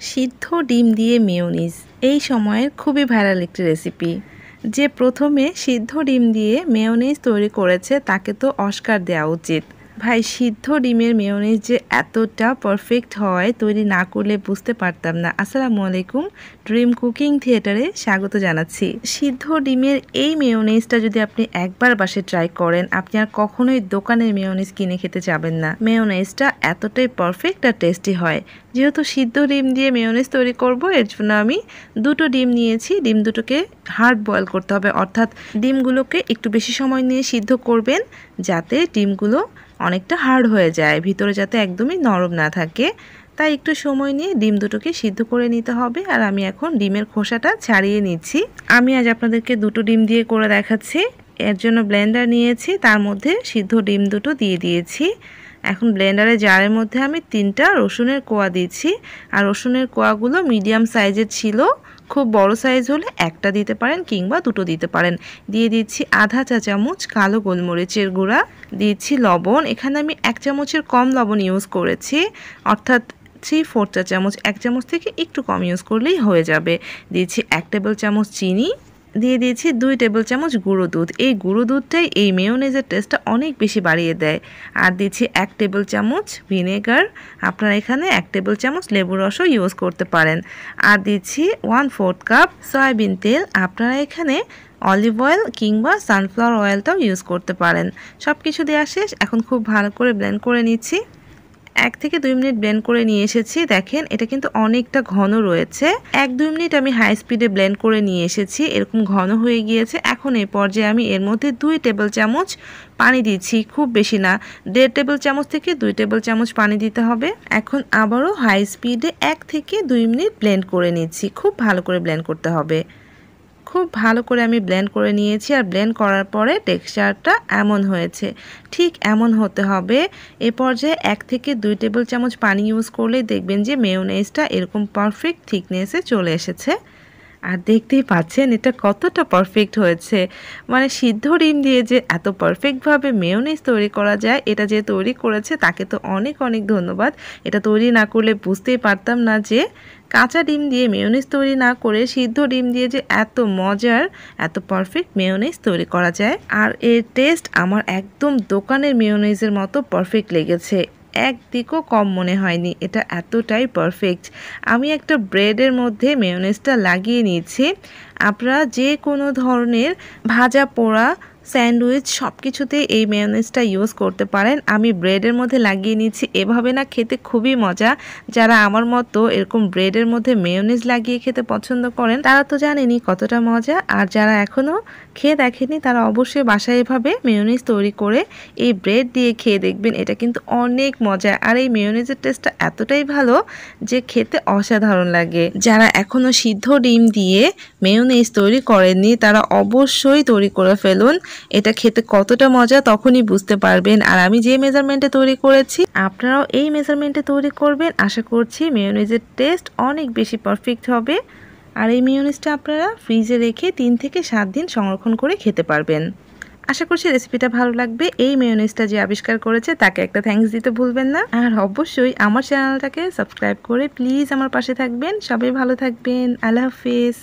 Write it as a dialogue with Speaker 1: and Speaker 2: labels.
Speaker 1: সিদ্ধ ডিম দিয়ে মেয়োনিজ এই সময়ের খুবই ভাইরাল একটি রেসিপি। যে প্রথমে সিদ্ধ ডিম দিয়ে মেয়োনিজ তৈরি করেছে তাকে তো অস্কার দেওয়া উচিত। ভাই, সিদ্ধ ডিমের মেয়োনিজ যে এতটা পারফেক্ট হয় তৈরি না করলে বুঝতে পারতাম না। আসসালামু আলাইকুম, ড্রিম কুকিং থিয়েটারে স্বাগত জানাচ্ছি। সিদ্ধ ডিমের এই মেয়োনিজটা যদি আপনি একবার বাসায় ট্রাই করেন, আপনি আর কখনোই দোকানের মেয়োনিজ কিনে খেতে যাবেন না। মেয়োনিজটা এতটাই পারফেক্ট আর টেস্টি হয়। যেহেতু সিদ্ধ ডিম দিয়ে মেয়োনিজ তৈরি করব, এর জন্য আমি দুটো ডিম নিয়েছি। ডিম দুটোকে হার্ড বয়েল করতে হবে, অর্থাৎ ডিমগুলোকে একটু বেশি সময় নিয়ে সিদ্ধ করবেন যাতে ডিমগুলো অনেকটা হার্ড হয়ে যায়, ভিতরে যাতে একদমই নরম না থাকে। তাই একটু সময় নিয়ে ডিম দুটোকে সিদ্ধ করে নিতে হবে। আর আমি এখন ডিমের খোসাটা ছাড়িয়ে নিচ্ছি। আমি আজ আপনাদেরকে দুটো ডিম দিয়ে করে দেখাচ্ছি। এর জন্য ব্লেন্ডার নিয়েছি, তার মধ্যে সিদ্ধ ডিম দুটো দিয়ে দিয়েছি। এখন ব্লেন্ডারের জারের মধ্যে আমি 3টা রসুনের কোয়া দিচ্ছি। আর রসুনের কোয়াগুলো মিডিয়াম সাইজের ছিল, খুব বড় সাইজ হলে একটা দিতে পারেন কিংবা দুটো দিতে পারেন। দিয়ে দিচ্ছি আধা চা চামচ কালো গোলমরিচের গুঁড়া, দিচ্ছি লবণ। এখানে আমি 1 চামচের কম লবণ ইউজ করেছি, অর্থাৎ 3/4 চা চামচ, 1 চামচ থেকে একটু কম ইউজ করলেই হয়ে যাবে। দিচ্ছি 1 টেবিল চামচ চিনি, দিয়ে দিয়েছি 2 টেবিল চামচ গুঁড়ো দুধ। এই গুঁড়ো দুধটাই এই মেয়োনিজের টেস্টটা অনেক বেশি বাড়িয়ে দেয়। আর দিচ্ছি 1 টেবিল চামচ ভিনেগার, আপনারা এখানে 1 টেবিল চামচ লেবুর রসও ইউজ করতে পারেন। আর দিচ্ছি 1/4 কাপ সয়াবিন তেল, আপনারা এখানে অলিভ অয়েল কিংবা সানফ্লাওয়ার অয়েলটাও ইউজ করতে পারেন। সব কিছু দেওয়া শেষ, এখন খুব ভালো করে ব্লেন্ড করে নিচ্ছি। 1 থেকে 2 মিনিট ব্লেন্ড করে নিয়ে এসেছি। দেখেন এটা কিন্তু অনেকটা ঘন রয়েছে। 1-2 মিনিট আমি হাই স্পিডে ব্লেন্ড করে নিয়ে এসেছি, এরকম ঘন হয়ে গিয়েছে। এখন এই পর্যায়ে আমি এর মধ্যে 2 টেবিল চামচ পানি দিচ্ছি, খুব বেশি না, 1.5 টেবিল চামচ থেকে 2 টেবিল চামচ পানি দিতে হবে। এখন আবারও হাই স্পিডে 1 থেকে 2 মিনিট ব্লেন্ড করে নিচ্ছি। খুব ভালো করে ব্লেন্ড করতে হবে। খুব ভালো করে আমি ব্লেন্ড করে নিয়েছি। আর ব্লেন্ড করার পরে টেক্সচারটা এমন হয়েছে, ঠিক এমন হতে হবে। এ পর্যায়ে 1 থেকে 2 টেবিল চামচ পানি ইউজ করলেই দেখবেন যে মেয়োনিজটা এরকম পারফেক্ট থিকনেসে চলে এসেছে। আর দেখতেই পাচ্ছেন এটা কতটা পারফেক্ট হয়েছে। মানে সিদ্ধ ডিম দিয়ে যে এত পারফেক্টভাবে মেয়োনিজ তৈরি করা যায়, এটা যে তৈরি করেছে তাকে তো অনেক অনেক ধন্যবাদ। এটা তৈরি না করলে বুঝতেই পারতাম না যে কাঁচা ডিম দিয়ে মেয়োনিজ তৈরি না করে সিদ্ধ ডিম দিয়ে যে এত মজার, এত পারফেক্ট মেয়োনিজ তৈরি করা যায়। আর এর টেস্ট আমার একদম দোকানের মেয়োনিজের মতো পারফেক্ট লেগেছে, একদিকও কম মনে হয়নি। এটা এতটাই পারফেক্ট। আমি একটা ব্রেডের মধ্যে মেয়োনিজটা লাগিয়ে নিয়েছি। আপনারা যে কোনো ধরনের ভাজা পোড়া স্যান্ডউইচ সব কিছুতেই এই মেয়োনিজটা ইউজ করতে পারেন। আমি ব্রেডের মধ্যে লাগিয়ে নিচ্ছি, এভাবে না খেতে খুবই মজা। যারা আমার মতো এরকম ব্রেডের মধ্যে মেয়োনিজ লাগিয়ে খেতে পছন্দ করেন তারা তো জানেনই কতটা মজা। আর যারা এখনও খেয়ে দেখেনি তারা অবশ্যই বাসায় এভাবে মেয়োনিজ তৈরি করে এই ব্রেড দিয়ে খেয়ে দেখবেন, এটা কিন্তু অনেক মজা। আর এই মেয়োনিজের টেস্টটা এতটাই ভালো যে খেতে অসাধারণ লাগে। যারা এখনও সিদ্ধ ডিম দিয়ে মেয়োনিজ তৈরি করেননি তারা অবশ্যই তৈরি করে ফেলুন। এটা খেতে কতটা মজা তখনই বুঝতে পারবেন। আর আমি যে মেজারমেন্টে তৈরি করেছি আপনারাও এই মেজারমেন্টে তৈরি করবেন। আশা করছি মেয়োনিজের টেস্ট অনেক বেশি পারফেক্ট হবে। আর এই মেয়োনিজটা আপনারা ফ্রিজে রেখে 3 থেকে 7 দিন সংরক্ষণ করে খেতে পারবেন। আশা করছি রেসিপিটা ভালো লাগবে। এই মেয়োনিজটা যে আবিষ্কার করেছে তাকে একটা থ্যাঙ্কস দিতে ভুলবেন না। আর অবশ্যই আমার চ্যানেলটাকে সাবস্ক্রাইব করে প্লিজ আমার পাশে থাকবেন। সবাই ভালো থাকবেন। আল্লাহ হাফিজ।